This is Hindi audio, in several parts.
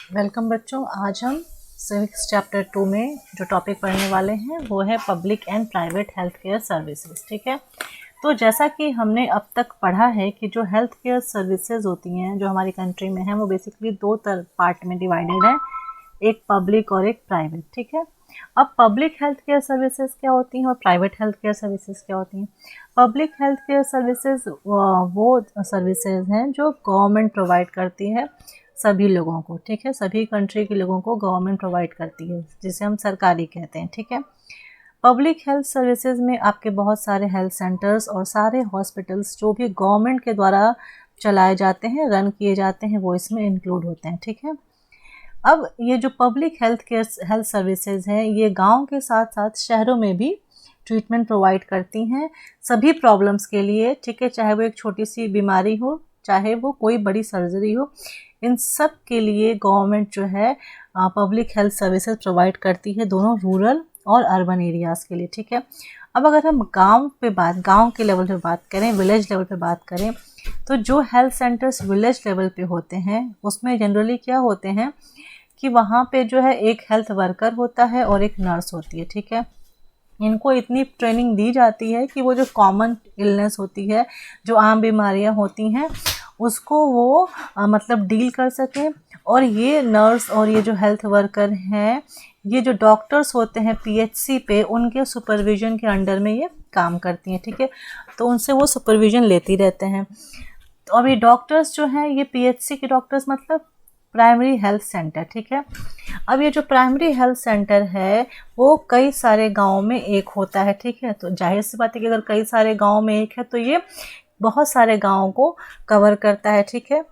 वेलकम बच्चों। आज हम सिविक्स चैप्टर 2 में जो टॉपिक पढ़ने वाले हैं वो है public and private health care services. ठीक है, तो जैसा कि हमने अब तक पढ़ा है कि जो हेल्थ केयर सर्विसेज होती हैं जो हमारी कंट्री में हैं वो बेसिकली दो पार्ट में डिवाइडेड है, एक पब्लिक और एक प्राइवेट। ठीक है, अब पब्लिक हेल्थ केयर सर्विसेज क्या होती हैं और प्राइवेट हेल्थ केयर सर्विसेज क्या होती हैं। पब्लिक हेल्थ केयर सर्विसेज वो सर्विसेज हैं जो गवर्नमेंट प्रोवाइड करती है सभी लोगों को। ठीक है, सभी कंट्री के लोगों को गवर्नमेंट प्रोवाइड करती है, जिसे हम सरकारी कहते हैं। ठीक है, पब्लिक हेल्थ सर्विसेज में आपके बहुत सारे हेल्थ सेंटर्स और सारे हॉस्पिटल्स जो भी गवर्नमेंट के द्वारा चलाए जाते हैं, रन किए जाते हैं, वो इसमें इंक्लूड होते हैं। ठीक है, अब ये जो पब्लिक हेल्थ सर्विसेज हैं ये गांव के साथ साथ शहरों में भी ट्रीटमेंट प्रोवाइड करती हैं सभी प्रॉब्लम्स के लिए। ठीक है, चाहे वो एक छोटी सी बीमारी हो, चाहे वो कोई बड़ी सर्जरी हो, इन सब के लिए गवर्नमेंट जो है पब्लिक हेल्थ सर्विसेज प्रोवाइड करती है, दोनों रूरल और अर्बन एरियाज़ के लिए। ठीक है, अब अगर हम गांव के लेवल पे बात करें, विलेज लेवल पे बात करें, तो जो हेल्थ सेंटर्स विलेज लेवल पे होते हैं उसमें जनरली क्या होते हैं कि वहाँ पे जो है एक हेल्थ वर्कर होता है और एक नर्स होती है। ठीक है, इनको इतनी ट्रेनिंग दी जाती है कि वो जो कॉमन इलनेस होती है, जो आम बीमारियां होती हैं, उसको वो मतलब डील कर सकें। और ये नर्स और ये जो हेल्थ वर्कर हैं, ये जो डॉक्टर्स होते हैं पीएचसी पे, उनके सुपरविजन के अंडर में ये काम करती हैं। ठीक है, तो उनसे वो सुपरविजन लेती रहते हैं। तो अभी डॉक्टर्स जो हैं ये पीएचसी के डॉक्टर्स मतलब प्राइमरी हेल्थ सेंटर। ठीक है, अब ये जो प्राइमरी हेल्थ सेंटर है वो कई सारे गाँव में एक होता है। ठीक है, तो जाहिर सी बात है कि अगर कई सारे गाँव में एक है तो ये बहुत सारे गाँवों को कवर करता है। ठीक है,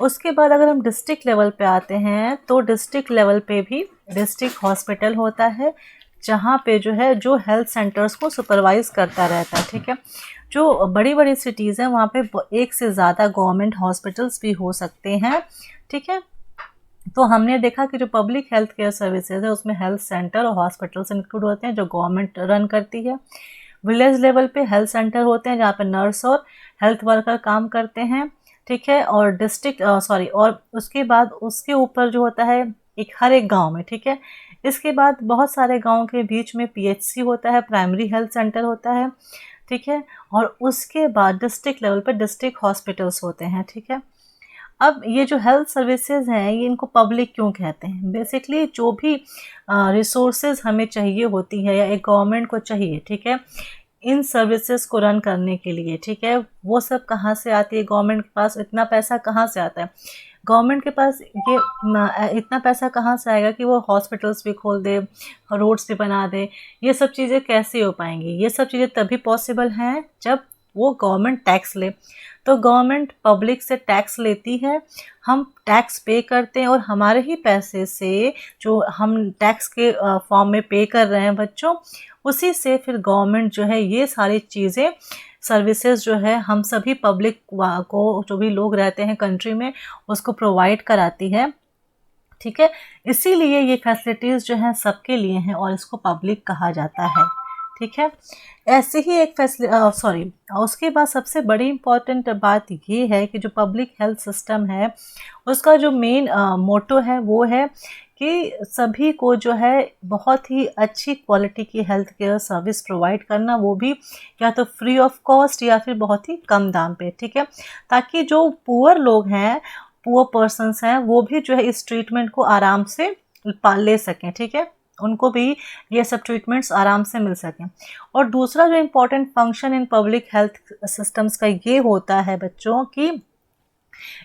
उसके बाद अगर हम डिस्ट्रिक्ट लेवल पे आते हैं तो डिस्ट्रिक्ट लेवल पे भी डिस्ट्रिक्ट हॉस्पिटल होता है, जहाँ पे जो है जो हेल्थ सेंटर्स को सुपरवाइज करता रहता है। ठीक है, जो बड़ी बड़ी सिटीज़ हैं वहाँ पे एक से ज़्यादा गवर्नमेंट हॉस्पिटल्स भी हो सकते हैं। ठीक है, तो हमने देखा कि जो पब्लिक हेल्थ केयर सर्विसेज है उसमें हेल्थ सेंटर और हॉस्पिटल्स इंक्लूड होते हैं जो गवर्नमेंट रन करती है। विलेज लेवल पे हेल्थ सेंटर होते हैं जहाँ पे नर्स और हेल्थ वर्कर काम करते हैं। ठीक है, और और उसके बाद उसके ऊपर जो होता है हर एक गांव में। ठीक है, इसके बाद बहुत सारे गांव के बीच में पीएचसी होता है, प्राइमरी हेल्थ सेंटर होता है। ठीक है, और उसके बाद डिस्ट्रिक्ट लेवल पर डिस्ट्रिक्ट हॉस्पिटल्स होते हैं। ठीक है, अब ये जो हेल्थ सर्विसेज हैं ये इनको पब्लिक क्यों कहते हैं? बेसिकली जो भी रिसोर्सेज हमें चाहिए होती है या एक गवर्नमेंट को चाहिए, ठीक है, इन सर्विसेज को रन करने के लिए, ठीक है, वो सब कहाँ से आती है? गवर्नमेंट के पास इतना पैसा कहाँ से आता है? गवर्नमेंट के पास ये इतना पैसा कहाँ से आएगा कि वो हॉस्पिटल्स भी खोल दे, रोड्स भी बना दे? ये सब चीज़ें कैसे हो पाएंगी? ये सब चीज़ें तभी पॉसिबल हैं जब वो गवर्नमेंट टैक्स ले। तो गवर्नमेंट पब्लिक से टैक्स लेती है, हम टैक्स पे करते हैं और हमारे ही पैसे से जो हम टैक्स के फॉर्म में पे कर रहे हैं बच्चों, उसी से फिर गवर्नमेंट जो है ये सारी चीज़ें सर्विसेज जो है हम सभी पब्लिक को, जो भी लोग रहते हैं कंट्री में, उसको प्रोवाइड कराती है। ठीक है, इसीलिए ये फैसिलिटीज़ जो हैं सबके लिए हैं और इसको पब्लिक कहा जाता है। ठीक है, ऐसे ही एक उसके बाद सबसे बड़ी इम्पॉर्टेंट बात ये है कि जो पब्लिक हेल्थ सिस्टम है उसका जो मेन मोटो है वो है कि सभी को जो है बहुत ही अच्छी क्वालिटी की हेल्थ केयर सर्विस प्रोवाइड करना, वो भी या तो फ्री ऑफ कॉस्ट या फिर बहुत ही कम दाम पे। ठीक है, ताकि जो पुअर लोग हैं, पुअर पर्सन्स हैं, वो भी जो है इस ट्रीटमेंट को आराम से ले सकें। ठीक है, उनको भी ये सब ट्रीटमेंट्स आराम से मिल सकें। और दूसरा जो important function in public health systems का ये होता है बच्चों कि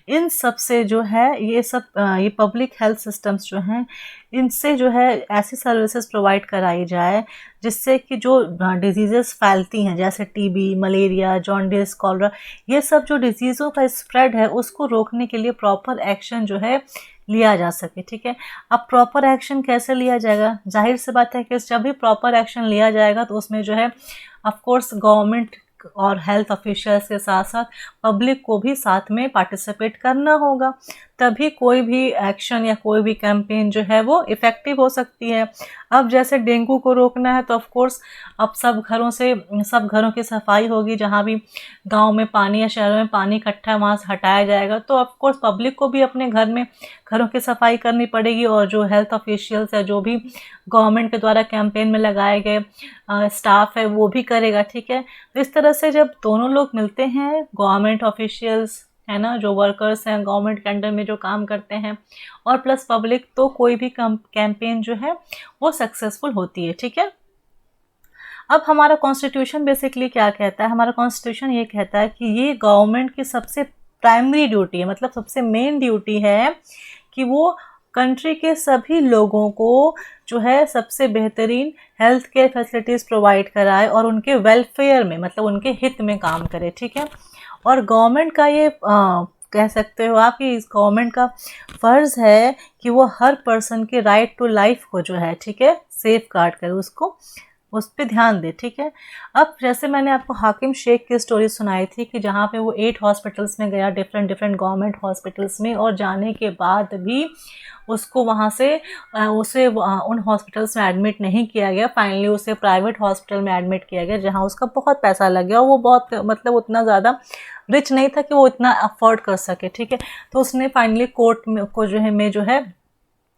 इन सब से जो है ये पब्लिक हेल्थ सिस्टम्स जो हैं इनसे जो है ऐसी सर्विसेज प्रोवाइड कराई जाए जिससे कि जो डिजीज़ेस फैलती हैं जैसे टीबी, मलेरिया, जॉन्डिस, कॉलरा, ये सब जो डिजीज़ों का स्प्रेड है उसको रोकने के लिए प्रॉपर एक्शन जो है लिया जा सके। ठीक है, अब प्रॉपर एक्शन कैसे लिया जाएगा? जाहिर सी बात है कि जब भी प्रॉपर एक्शन लिया जाएगा तो उसमें जो है ऑफ कोर्स गवर्नमेंट और हेल्थ ऑफिशियल्स के साथ साथ पब्लिक को भी साथ में पार्टिसिपेट करना होगा। तभी कोई भी एक्शन या कोई भी कैंपेन जो है वो इफ़ेक्टिव हो सकती है। अब जैसे डेंगू को रोकना है तो ऑफ कोर्स अब सब घरों की सफाई होगी, जहाँ भी गांव में पानी या शहरों में पानी इकट्ठा है वहाँ से हटाया जाएगा। तो ऑफ कोर्स पब्लिक को भी अपने घरों की सफाई करनी पड़ेगी, और जो हेल्थ ऑफिशियल्स है, जो भी गवर्नमेंट के द्वारा कैंपेन में लगाए गए स्टाफ है, वो भी करेगा। ठीक है, तो इस तरह से जब दोनों लोग मिलते हैं, गवर्नमेंट ऑफिशियल्स है ना, जो वर्कर्स हैं गवर्नमेंट के अंडर में जो काम करते हैं, और प्लस पब्लिक, तो कोई भी कैंपेन जो है वो सक्सेसफुल होती है। ठीक है, अब हमारा कॉन्स्टिट्यूशन बेसिकली क्या कहता है? हमारा कॉन्स्टिट्यूशन ये कहता है कि ये गवर्नमेंट की सबसे प्राइमरी ड्यूटी है, मतलब सबसे मेन ड्यूटी है कि वो कंट्री के सभी लोगों को जो है सबसे बेहतरीन हेल्थ केयर फैसिलिटीज़ प्रोवाइड कराए और उनके वेलफेयर में, मतलब उनके हित में काम करे। ठीक है, और गवर्नमेंट का ये कह सकते हो आप कि इस गवर्नमेंट का फ़र्ज़ है कि वो हर पर्सन के राइट टू लाइफ को जो है, ठीक है, सेफ गार्ड करे, उसको उस पर ध्यान दे। ठीक है, अब जैसे मैंने आपको हाकिम शेख की स्टोरी सुनाई थी कि जहाँ पे वो 8 हॉस्पिटल्स में गया, डिफरेंट गवर्नमेंट हॉस्पिटल्स में, और जाने के बाद भी उसको वहाँ से उन हॉस्पिटल्स में एडमिट नहीं किया गया। फाइनली उसे प्राइवेट हॉस्पिटल में एडमिट किया गया, जहाँ उसका बहुत पैसा लग गया, और वो बहुत, मतलब उतना ज़्यादा रिच नहीं था कि वो इतना अफोर्ड कर सके। ठीक है, तो उसने फाइनली कोर्ट में को जो है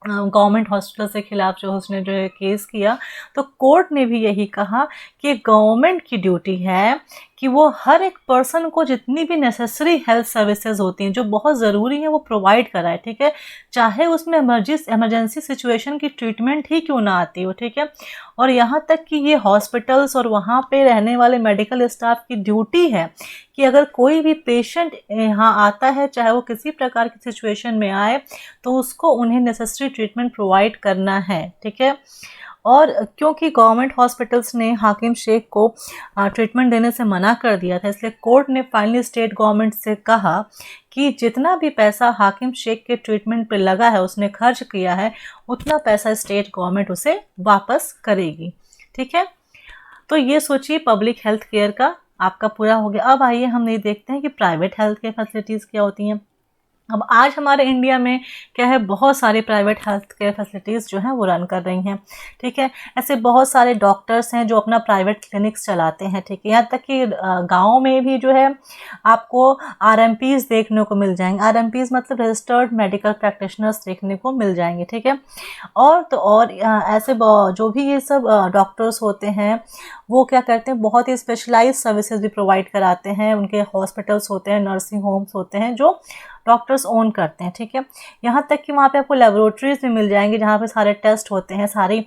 गवर्नमेंट हॉस्पिटल के खिलाफ जो उसने जो है केस किया, तो कोर्ट ने भी यही कहा कि गवर्नमेंट की ड्यूटी है कि वो हर एक पर्सन को जितनी भी नेसेसरी हेल्थ सर्विसेज होती हैं, जो बहुत ज़रूरी है, वो प्रोवाइड कराए। ठीक है, चाहे उसमें इमरजेंसी सिचुएशन की ट्रीटमेंट ही क्यों ना आती हो। ठीक है, और यहाँ तक कि ये हॉस्पिटल्स और वहाँ पे रहने वाले मेडिकल स्टाफ की ड्यूटी है कि अगर कोई भी पेशेंट यहाँ आता है, चाहे वो किसी प्रकार की सिचुएशन में आए, तो उसको उन्हें नेसेसरी ट्रीटमेंट प्रोवाइड करना है। ठीक है, और क्योंकि गवर्नमेंट हॉस्पिटल्स ने हाकिम शेख को ट्रीटमेंट देने से मना कर दिया था, इसलिए कोर्ट ने फाइनली स्टेट गवर्नमेंट से कहा कि जितना भी पैसा हाकिम शेख के ट्रीटमेंट पे लगा है, उसने खर्च किया है, उतना पैसा स्टेट गवर्नमेंट उसे वापस करेगी। ठीक है, तो ये सोचिए पब्लिक हेल्थ केयर का आपका पूरा हो गया। अब आइए हम ये देखते हैं कि प्राइवेट हेल्थ केयर फैसिलिटीज़ क्या होती हैं। अब आज हमारे इंडिया में क्या है, बहुत सारे प्राइवेट हेल्थ केयर फैसिलिटीज़ जो हैं वो रन कर रही हैं। ठीक है, ऐसे बहुत सारे डॉक्टर्स हैं जो अपना प्राइवेट क्लिनिक्स चलाते हैं। ठीक है, यहाँ तक कि गाँव में भी जो है आपको RMPs देखने को मिल जाएंगे। RMPs मतलब रजिस्टर्ड मेडिकल प्रैक्टिशनर्स देखने को मिल जाएंगे। ठीक है, और ऐसे जो भी ये सब डॉक्टर्स होते हैं, वो क्या करते हैं, बहुत ही स्पेशलाइज सर्विसेज भी प्रोवाइड कराते हैं। उनके हॉस्पिटल्स होते हैं, नर्सिंग होम्स होते हैं जो डॉक्टर्स ओन करते हैं। ठीक है, यहाँ तक कि वहाँ पे आपको लेबोरेटरीज भी मिल जाएंगी, जहाँ पे सारे टेस्ट होते हैं, सारी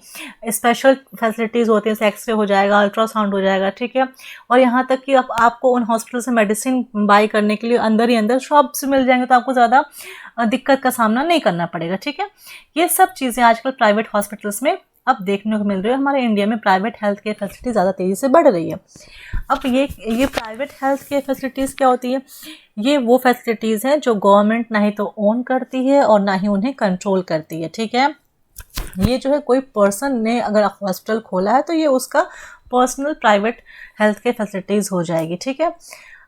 स्पेशल फैसिलिटीज़ होती हैं, एक्सरे हो जाएगा, अल्ट्रासाउंड हो जाएगा। ठीक है, और यहाँ तक कि आपको उन हॉस्पिटल से मेडिसिन बाई करने के लिए अंदर ही अंदर शॉप्स मिल जाएंगे, तो आपको ज़्यादा दिक्कत का सामना नहीं करना पड़ेगा। ठीक है, ये सब चीज़ें आजकल प्राइवेट हॉस्पिटल्स में अब देखने को मिल रही है। हमारे इंडिया में प्राइवेट हेल्थ केयर फैसिलिटी ज़्यादा तेज़ी से बढ़ रही है। अब ये प्राइवेट हेल्थ केयर फैसिलिटीज़ क्या होती है? ये वो फैसिलिटीज़ हैं जो गवर्नमेंट ना ही तो ओन करती है और ना ही उन्हें कंट्रोल करती है। ठीक है, ये जो है कोई पर्सन ने अगर हॉस्पिटल खोला है तो ये उसका personal private health care facilities हो जाएगी। ठीक है,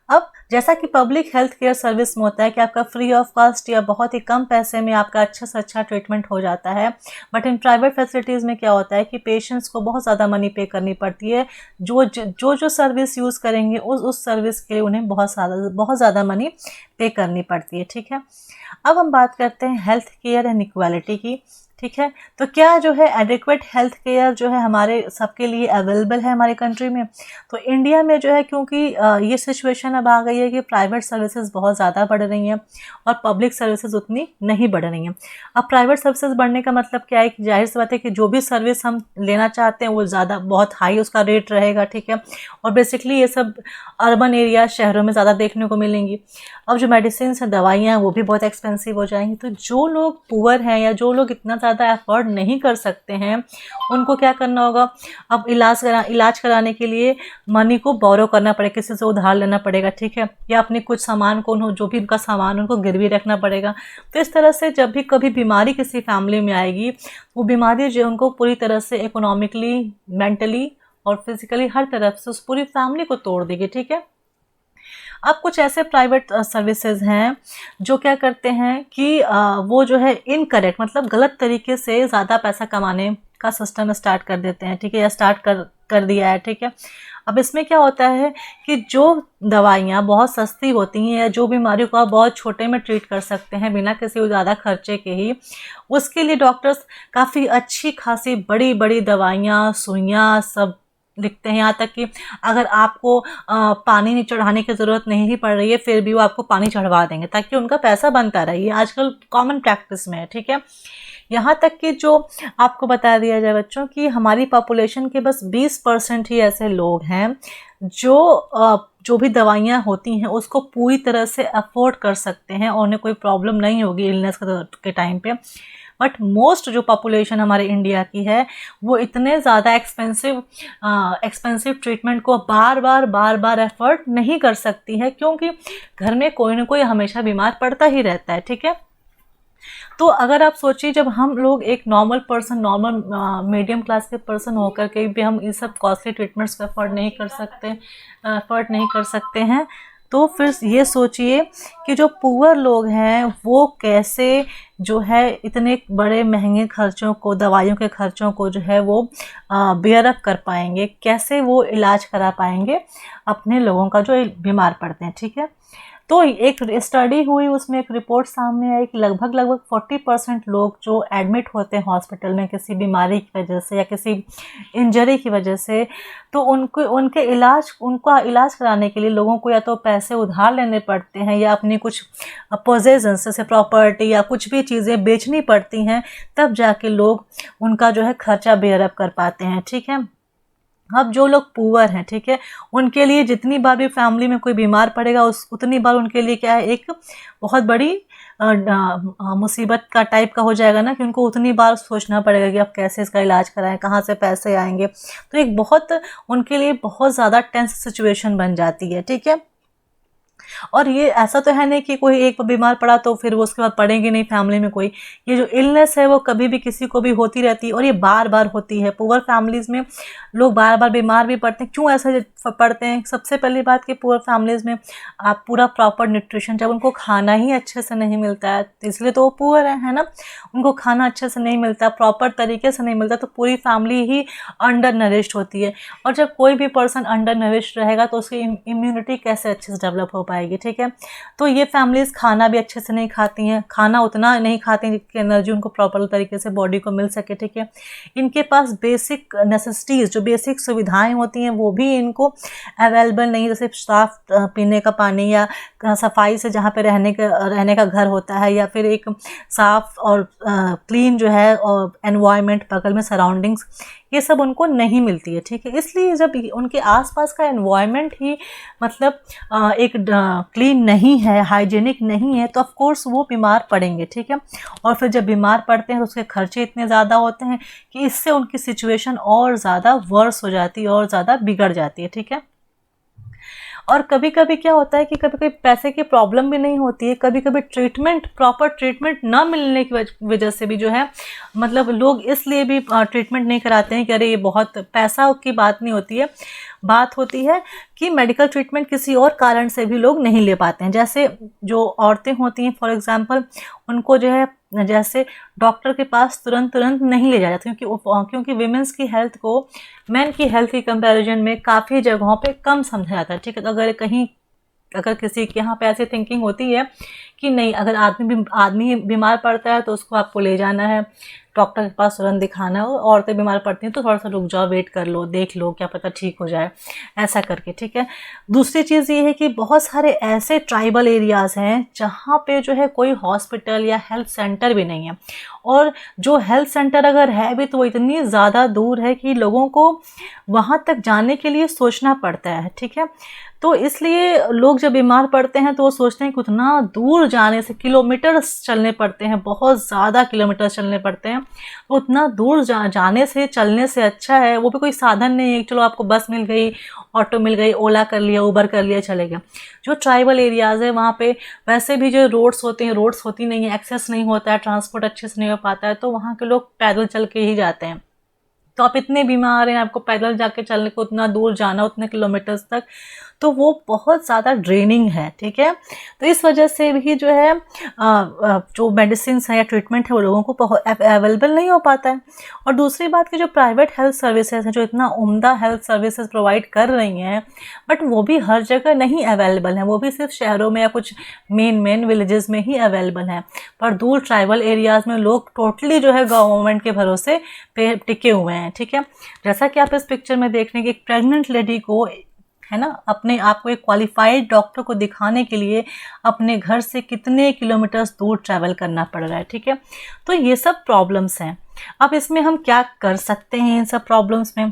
अब जैसा कि पब्लिक हेल्थ केयर सर्विस में होता है कि आपका फ्री ऑफ कॉस्ट या बहुत ही कम पैसे में आपका अच्छा से अच्छा ट्रीटमेंट हो जाता है, बट इन प्राइवेट फैसिलिटीज़ में क्या होता है कि पेशेंट्स को बहुत ज़्यादा मनी पे करनी पड़ती है। जो सर्विस यूज़ करेंगे उस सर्विस के लिए उन्हें बहुत ज़्यादा मनी पे करनी पड़ती है। ठीक है, अब हम बात करते हैं हेल्थ केयर एंड इक्वालिटी की। ठीक है, तो क्या जो है एडिक्वेट हेल्थ केयर जो है हमारे सबके लिए अवेलेबल है हमारे कंट्री में? तो इंडिया में जो है, क्योंकि ये सिचुएशन अब आ गई है कि प्राइवेट सर्विसेज बहुत ज़्यादा बढ़ रही हैं और पब्लिक सर्विसेज उतनी नहीं बढ़ रही हैं। अब प्राइवेट सर्विसेज बढ़ने का मतलब क्या है कि जाहिर सी बात है कि जो भी सर्विस हम लेना चाहते हैं वो ज़्यादा बहुत हाई उसका रेट रहेगा। ठीक है, और बेसिकली ये सब अर्बन एरिया शहरों में ज़्यादा देखने को मिलेंगी। अब जो मेडिसिन है, दवाइयाँ, वो भी बहुत एक्सपेंसिव हो जाएंगी। तो जो लोग पुअर हैं या जो लोग इतना ज़्यादा अफोर्ड नहीं कर सकते हैं, उनको क्या करना होगा, अब इलाज कराने के लिए मनी को बोरो करना पड़ेगा, किसी से उधार लेना पड़ेगा। ठीक है, या अपने कुछ सामान को, जो भी उनका सामान उनको गिरवी रखना पड़ेगा। तो इस तरह से जब भी कभी बीमारी किसी फैमिली में आएगी, वो बीमारी जो उनको पूरी तरह से इकोनॉमिकली, मेंटली और फिजिकली हर तरफ से उस पूरी फैमिली को तोड़ देगी। ठीक है, अब कुछ ऐसे प्राइवेट सर्विसेज हैं जो क्या करते हैं कि वो जो है इनकरेक्ट मतलब गलत तरीके से ज़्यादा पैसा कमाने का सिस्टम स्टार्ट कर देते हैं, ठीक है, या स्टार्ट कर दिया है, ठीक है। अब इसमें क्या होता है कि जो दवाइयाँ बहुत सस्ती होती हैं या जो बीमारियों को आप बहुत छोटे में ट्रीट कर सकते हैं बिना किसी ज़्यादा खर्चे के ही, उसके लिए डॉक्टर्स काफ़ी अच्छी खासी बड़ी बड़ी दवाइयाँ, सुइयाँ सब लिखते हैं। यहाँ तक कि अगर आपको पानी नहीं चढ़ाने की ज़रूरत नहीं ही पड़ रही है फिर भी वो आपको पानी चढ़वा देंगे ताकि उनका पैसा बनता रहे। ये आजकल कॉमन प्रैक्टिस में है, ठीक है। यहाँ तक कि जो आपको बता दिया जाए बच्चों कि हमारी पॉपुलेशन के बस 20% ही ऐसे लोग हैं जो भी दवाइयाँ होती हैं उसको पूरी तरह से अफोर्ड कर सकते हैं और उन्हें कोई प्रॉब्लम नहीं होगी इलनेस के टाइम पे। बट मोस्ट जो पॉपुलेशन हमारे इंडिया की है वो इतने ज़्यादा एक्सपेंसिव ट्रीटमेंट को बार बार एफर्ट नहीं कर सकती है, क्योंकि घर में कोई ना कोई हमेशा बीमार पड़ता ही रहता है, ठीक है। तो अगर आप सोचिए जब हम लोग एक normal person, normal medium class के पर्सन होकर के भी हम ये सब कॉस्टली ट्रीटमेंट्स को अफोर्ड नहीं कर सकते हैं, तो फिर ये सोचिए कि जो पुअर लोग हैं वो कैसे जो है इतने बड़े महंगे खर्चों को, दवाइयों के खर्चों को जो है वो बेयर अप कर पाएंगे, कैसे वो इलाज करा पाएंगे अपने लोगों का जो बीमार पड़ते हैं, ठीक है। तो एक स्टडी हुई उसमें एक रिपोर्ट सामने आई कि लगभग 40% लोग जो एडमिट होते हैं हॉस्पिटल में किसी बीमारी की वजह से या किसी इंजरी की वजह से, तो उनका इलाज कराने के लिए लोगों को या तो पैसे उधार लेने पड़ते हैं या अपनी कुछ पोजेशंस जैसे प्रॉपर्टी या कुछ भी चीज़ें बेचनी पड़ती हैं, तब जाके लोग उनका जो है खर्चा बेयर अप कर पाते हैं, ठीक है। अब जो लोग पुअर हैं, ठीक है, उनके लिए जितनी बार भी फैमिली में कोई बीमार पड़ेगा उतनी बार उनके लिए क्या है एक बहुत बड़ी मुसीबत का टाइप का हो जाएगा ना, कि उनको उतनी बार सोचना पड़ेगा कि अब कैसे इसका इलाज कराएं, कहाँ से पैसे आएंगे। तो एक बहुत उनके लिए बहुत ज़्यादा टेंस सिचुएशन बन जाती है, ठीक है। और ये ऐसा तो है नहीं कि कोई एक बीमार पड़ा तो फिर वो उसके बाद पड़ेंगे नहीं फैमिली में कोई। ये जो इलनेस है वो कभी भी किसी को भी होती रहती है और ये बार बार होती है। पुअर फैमिलीज़ में लोग बार बार बीमार भी पड़ते हैं। क्यों ऐसा पड़ते हैं? सबसे पहली बात कि पुअर फैमिलीज़ में आप पूरा प्रॉपर न्यूट्रिशन, जब उनको खाना ही अच्छे से नहीं मिलता है तो इसलिए तो वो पुअर है ना। उनको खाना अच्छे से नहीं मिलता, प्रॉपर तरीके से नहीं मिलता, तो पूरी फैमिली ही अंडर नरिश्ड होती है। और जब कोई भी पर्सन अंडर नरिश्ड रहेगा तो उसकी इम्यूनिटी कैसे अच्छे से डेवलप हो पाएगी, ठीक है। तो ये फैमिलीज़ खाना भी अच्छे से नहीं खाती हैं, खाना उतना नहीं खाती जितनी एनर्जी उनको प्रॉपर तरीके से बॉडी को मिल सके, ठीक है। इनके पास बेसिक नेसेसिटीज़, जो बेसिक सुविधाएं होती हैं वो भी इनको अवेलेबल नहीं, जैसे साफ पीने का पानी या सफाई से जहाँ पे रहने का घर होता है, या फिर एक साफ और क्लीन जो है और एनवायरनमेंट बगल में सराउंडिंग्स, ये सब उनको नहीं मिलती है, ठीक है। इसलिए जब उनके आसपास का एनवायरनमेंट ही मतलब एक क्लीन नहीं है, हाइजीनिक नहीं है, तो ऑफ कोर्स वो बीमार पड़ेंगे, ठीक है। और फिर जब बीमार पड़ते हैं तो उसके खर्चे इतने ज़्यादा होते हैं कि इससे उनकी सिचुएशन और ज़्यादा वर्स हो जाती है और ज़्यादा बिगड़ जाती है, ठीक है। और कभी कभी क्या होता है कि कभी कभी पैसे की प्रॉब्लम भी नहीं होती है, कभी कभी प्रॉपर ट्रीटमेंट ना मिलने की वजह से भी जो है मतलब लोग इसलिए भी ट्रीटमेंट नहीं कराते हैं कि अरे ये बहुत पैसा की बात नहीं होती है, बात होती है कि मेडिकल ट्रीटमेंट किसी और कारण से भी लोग नहीं ले पाते हैं। जैसे जो औरतें होती हैं फॉर एग्जांपल, उनको जो है जैसे डॉक्टर के पास तुरंत नहीं ले जाया जाता, क्योंकि विमेंस की हेल्थ को मेन की हेल्थ की कंपैरिजन में काफ़ी जगहों पे कम समझा जाता है, ठीक है। तो अगर किसी के यहाँ पे ऐसी थिंकिंग होती है कि नहीं, अगर आदमी बीमार पड़ता है तो उसको आपको ले जाना है डॉक्टर के पास, तुरंत दिखाना है। औरतें बीमार पड़ती हैं तो थोड़ा सा रुक जाओ, वेट कर लो, देख लो, क्या पता ठीक हो जाए, ऐसा करके, ठीक है। दूसरी चीज़ ये है कि बहुत सारे ऐसे ट्राइबल एरियाज़ हैं जहाँ पे जो है कोई हॉस्पिटल या हेल्थ सेंटर भी नहीं है, और जो हेल्थ सेंटर अगर है भी तो वो इतनी ज़्यादा दूर है कि लोगों को वहाँ तक जाने के लिए सोचना पड़ता है, ठीक है। तो इसलिए लोग जब बीमार पड़ते हैं तो वो सोचते हैं कि उतना दूर जाने से, किलोमीटर्स चलने पड़ते हैं, बहुत ज़्यादा किलोमीटर चलने पड़ते हैं, तो उतना दूर जाने से, चलने से अच्छा है, वो भी कोई साधन नहीं है, चलो आपको बस मिल गई, ऑटो मिल गई, ओला कर लिया, उबर कर लिया, चले गए। जो ट्राइबल एरियाज़ है वहाँ पे वैसे भी जो रोड्स होती नहीं है, एक्सेस नहीं होता है, ट्रांसपोर्ट अच्छे से नहीं हो पाता है, तो वहाँ के लोग पैदल चल के ही जाते हैं। तो आप इतने बीमार हैं, आपको पैदल जाके चलने को उतना दूर जाना, उतने किलोमीटर्स तक, तो वो बहुत ज़्यादा ड्रेनिंग है, ठीक है। तो इस वजह से भी जो है जो मेडिसिन है या ट्रीटमेंट है वो लोगों को अवेलेबल नहीं हो पाता है। और दूसरी बात कि जो प्राइवेट हेल्थ सर्विसेज हैं, जो इतना उम्दा हेल्थ सर्विसेज प्रोवाइड कर रही हैं, बट वो भी हर जगह नहीं अवेलेबल हैं, वो भी सिर्फ शहरों में या कुछ मेन विलेजेस में ही अवेलेबल हैं। पर दूर ट्राइबल एरियाज़ में लोग टोटली जो है गवर्नमेंट के भरोसे पे टिके हुए हैं, ठीक है। जैसा कि आप इस पिक्चर में देख रहे हैं कि एक प्रेग्नेंट लेडी को, है ना, अपने आप को एक क्वालिफाइड डॉक्टर को दिखाने के लिए अपने घर से कितने किलोमीटर्स दूर ट्रैवल करना पड़ रहा है, ठीक है। तो ये सब प्रॉब्लम्स हैं। अब इसमें हम क्या कर सकते हैं इन सब प्रॉब्लम्स में?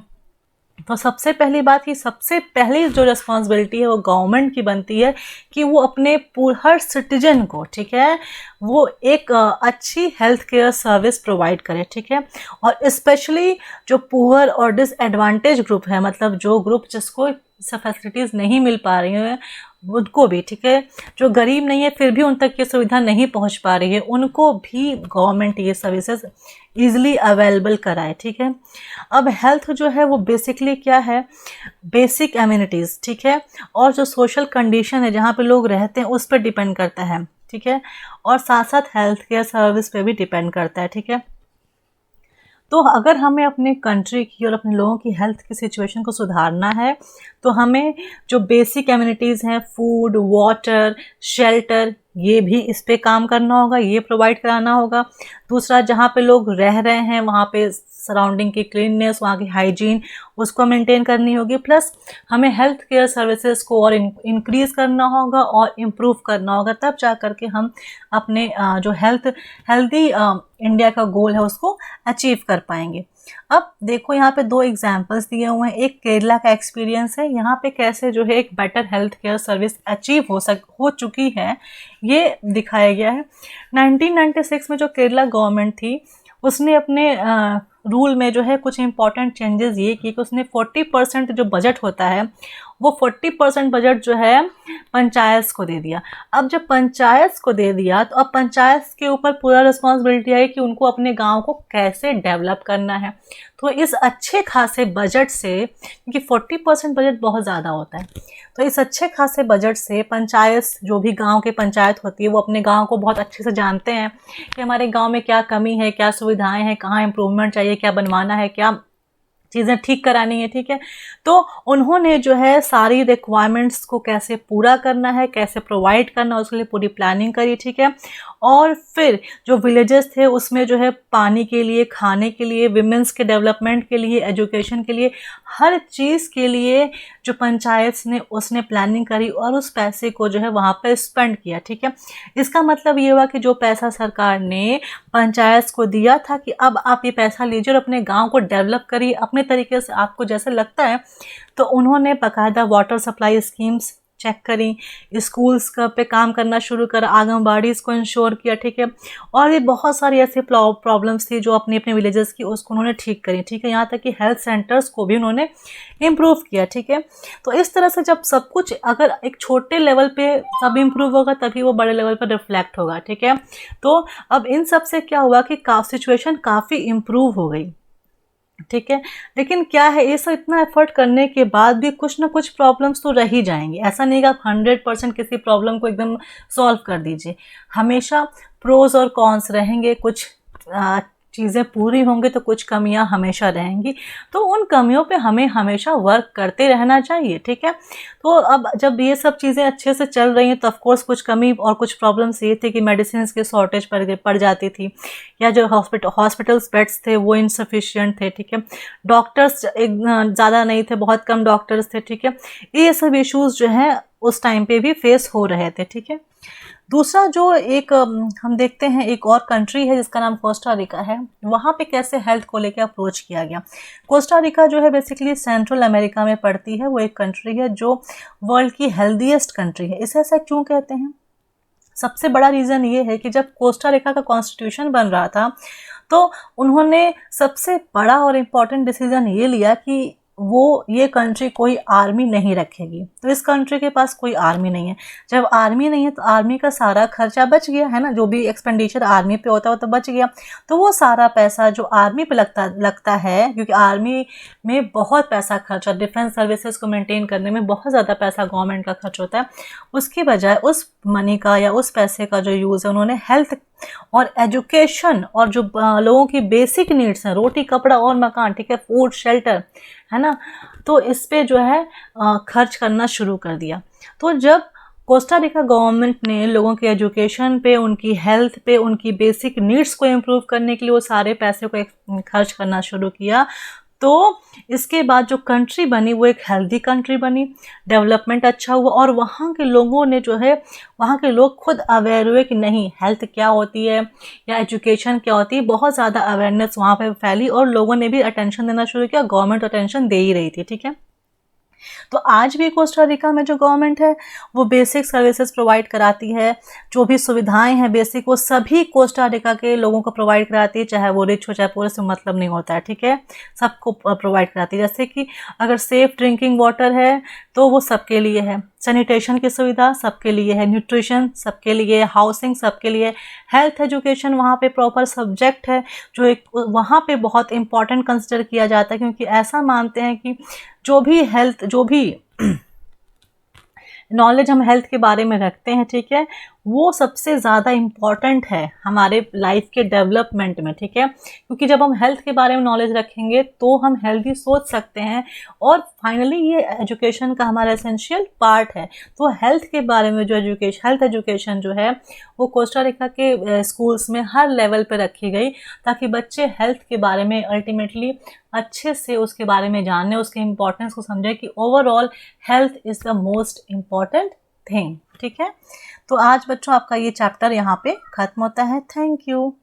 तो सबसे पहली बात कि सबसे पहली जो रिस्पॉन्सिबिलिटी है वो गवर्नमेंट की बनती है कि वो अपने हर सिटीजन को, ठीक है, वो एक अच्छी हेल्थ केयर सर्विस प्रोवाइड करे, ठीक है। और स्पेशली जो पुअर और डिसएडवांटेज ग्रुप है, मतलब जो ग्रुप जिसको सब फैसिलिटीज़ नहीं मिल पा रही हैं उनको भी, ठीक है, जो गरीब नहीं है फिर भी उन तक ये सुविधा नहीं पहुंच पा रही है, उनको भी गवर्नमेंट ये सर्विसेज ईजिली अवेलेबल कराए, ठीक है। अब हेल्थ जो है वो बेसिकली क्या है, बेसिक एम्यूनिटीज़, ठीक है, और जो सोशल कंडीशन है जहाँ पे लोग रहते हैं उस पर डिपेंड करता है, ठीक है, और साथ साथ हेल्थ केयर सर्विस पे भी डिपेंड करता है, ठीक है। तो अगर हमें अपने कंट्री की और अपने लोगों की हेल्थ की सिचुएशन को सुधारना है तो हमें जो बेसिक एम्यूनिटीज़ हैं, फूड, वाटर, शेल्टर, ये भी इस पे काम करना होगा, ये प्रोवाइड कराना होगा। दूसरा, जहाँ पे लोग रह रहे हैं वहाँ पे सराउंडिंग की क्लीननेस, वहाँ की हाइजीन, उसको मेंटेन करनी होगी। प्लस हमें हेल्थ केयर सर्विसेज को और इंक्रीज़ करना होगा और इम्प्रूव करना होगा, तब जा कर के हम अपने जो हेल्दी इंडिया का गोल है उसको अचीव कर पाएंगे। अब देखो यहाँ पे दो एग्जाम्पल्स दिए हुए हैं। एक केरला का एक्सपीरियंस है, यहाँ पे कैसे जो है एक better health care service achieve हो चुकी है ये दिखाया गया है। 1996 में जो केरला गवर्नमेंट थी उसने अपने रूल में जो है कुछ इंपॉर्टेंट चेंजेस ये किए कि उसने 40% जो बजट होता है वो 40% बजट जो है पंचायत को दे दिया। अब जब पंचायत को दे दिया तो अब पंचायत के ऊपर पूरा रिस्पॉन्सिबिलिटी है कि उनको अपने गांव को कैसे डेवलप करना है। तो इस अच्छे खासे बजट से, क्योंकि 40% बजट बहुत ज़्यादा होता है, तो इस अच्छे खासे बजट से पंचायत, जो भी गांव की पंचायत होती है, वो अपने गांव को बहुत अच्छे से जानते हैं कि हमारे गांव में क्या कमी है, क्या सुविधाएं हैं, कहाँ इम्प्रूवमेंट चाहिए, क्या बनवाना है, क्या चीज़ें ठीक करानी है, ठीक है। तो उन्होंने जो है सारी रिक्वायरमेंट्स को कैसे पूरा करना है, कैसे प्रोवाइड करना है, उसके लिए पूरी प्लानिंग करी, ठीक है। और फिर जो विलेजेस थे उसमें जो है पानी के लिए, खाने के लिए, विमेंस के डेवलपमेंट के लिए, एजुकेशन के लिए, हर चीज़ के लिए जो पंचायत ने उसने प्लानिंग करी और उस पैसे को जो है वहाँ पर स्पेंड किया, ठीक है। इसका मतलब ये हुआ कि जो पैसा सरकार ने पंचायत को दिया था कि अब आप ये पैसा लीजिए और अपने गांव को डेवलप करिए अपने तरीके से, आपको जैसे लगता है, तो उन्होंने बाकायदा वाटर सप्लाई स्कीम्स चेक करी, स्कूल्स का पे काम करना शुरू करा, आंगनबाड़ी को इंश्योर किया, ठीक है। और ये बहुत सारी ऐसी प्रॉब्लम्स थी जो अपने अपने विलेजेस की उसको उन्होंने ठीक करी, ठीक है। यहाँ तक कि हेल्थ सेंटर्स को भी उन्होंने इम्प्रूव किया, ठीक है। तो इस तरह से जब सब कुछ अगर एक छोटे लेवल पे सब इम्प्रूव होगा तभी वो बड़े लेवल पर रिफ्लेक्ट होगा, ठीक है। तो अब इन सब से क्या हुआ कि सिचुएशन काफ़ी इम्प्रूव हो गई, ठीक है। लेकिन क्या है, ये सब इतना एफर्ट करने के बाद भी कुछ ना कुछ प्रॉब्लम्स तो रह ही जाएंगी। ऐसा नहीं कि आप 100% किसी प्रॉब्लम को एकदम सॉल्व कर दीजिए, हमेशा प्रोज और कॉन्स रहेंगे। कुछ चीज़ें पूरी होंगी तो कुछ कमियां हमेशा रहेंगी, तो उन कमियों पे हमें हमेशा वर्क करते रहना चाहिए, ठीक है। तो अब जब ये सब चीज़ें अच्छे से चल रही हैं तो ऑफकोर्स कुछ कमी और कुछ प्रॉब्लम्स ये थे कि मेडिसिन की शॉर्टेज पड़ जाती थी, या जो हॉस्पिटल्स बेड्स थे वो इनसफिशिएंट थे, ठीक है। डॉक्टर्स एक ज़्यादा नहीं थे, बहुत कम डॉक्टर्स थे, ठीक है। ये सब इश्यूज़ जो हैं उस टाइम पे भी फेस हो रहे थे, ठीक है। दूसरा जो एक हम देखते हैं, एक और कंट्री है जिसका नाम कोस्टा रिका है, वहाँ पे कैसे हेल्थ को लेकर अप्रोच किया गया। कोस्टा रिका जो है बेसिकली सेंट्रल अमेरिका में पड़ती है, वो एक कंट्री है जो वर्ल्ड की हेल्दीएस्ट कंट्री है। इसे ऐसा क्यों कहते हैं? सबसे बड़ा रीज़न ये है कि जब कोस्टा रिका का कॉन्स्टिट्यूशन बन रहा था तो उन्होंने सबसे बड़ा और इम्पॉर्टेंट डिसीजन ये लिया कि वो ये कंट्री कोई आर्मी नहीं रखेगी। तो इस कंट्री के पास कोई आर्मी नहीं है। जब आर्मी नहीं है तो आर्मी का सारा खर्चा बच गया है ना, जो भी एक्सपेंडिचर आर्मी पे होता है वो तो बच गया। तो वो सारा पैसा जो आर्मी पे लगता है, क्योंकि आर्मी में बहुत पैसा खर्च, डिफेंस सर्विसेज को मेंटेन करने में बहुत ज़्यादा पैसा गवर्नमेंट का खर्च होता है, उसकी बजाय उस मनी का या उस पैसे का जो यूज़ है उन्होंने हेल्थ और एजुकेशन और जो लोगों की बेसिक नीड्स हैं, रोटी कपड़ा और मकान, ठीक है, फूड शेल्टर, है ना, तो इस पे जो है खर्च करना शुरू कर दिया। तो जब कोस्टा रिका गवर्नमेंट ने लोगों के एजुकेशन पे, उनकी हेल्थ पे, उनकी बेसिक नीड्स को इम्प्रूव करने के लिए वो सारे पैसे को खर्च करना शुरू किया, तो इसके बाद जो कंट्री बनी वो एक हेल्दी कंट्री बनी, डेवलपमेंट अच्छा हुआ, और वहाँ के लोगों ने जो है, वहाँ के लोग खुद अवेयर हुए कि नहीं हेल्थ क्या होती है या एजुकेशन क्या होती है। बहुत ज़्यादा अवेयरनेस वहाँ पे फैली और लोगों ने भी अटेंशन देना शुरू किया, गवर्नमेंट अटेंशन दे ही रही थी, ठीक है। तो आज भी कोस्टा रिका में जो गवर्नमेंट है वो बेसिक सर्विसेज प्रोवाइड कराती है, जो भी सुविधाएं हैं बेसिक वो सभी कोस्टा रिका के लोगों को प्रोवाइड कराती है, चाहे वो रिच हो चाहे पूरे, से मतलब नहीं होता है, ठीक है, सबको प्रोवाइड कराती है। जैसे कि अगर सेफ ड्रिंकिंग वाटर है तो वो सबके लिए है, सैनिटेशन की सुविधा सबके लिए है, न्यूट्रिशन सबके लिए, हाउसिंग सबके लिए, हेल्थ एजुकेशन वहाँ पे प्रॉपर सब्जेक्ट है, जो एक वहाँ पे बहुत इंपॉर्टेंट कंसिडर किया जाता है, क्योंकि ऐसा मानते हैं कि जो भी नॉलेज हम हेल्थ के बारे में रखते हैं, ठीक है, वो सबसे ज़्यादा इम्पॉर्टेंट है हमारे लाइफ के डेवलपमेंट में, ठीक है, क्योंकि जब हम हेल्थ के बारे में नॉलेज रखेंगे तो हम हेल्दी सोच सकते हैं, और फाइनली ये एजुकेशन का हमारा एसेंशियल पार्ट है। तो हेल्थ के बारे में जो हेल्थ एजुकेशन जो है वो कोस्टा रिका के स्कूल्स में हर लेवल पर रखी गई, ताकि बच्चे हेल्थ के बारे में अल्टीमेटली अच्छे से उसके बारे में जाने, उसके इम्पोर्टेंस को समझे कि overall health is the most important thing, ठीक है। तो आज बच्चों आपका ये चैप्टर यहाँ पे ख़त्म होता है। Thank you.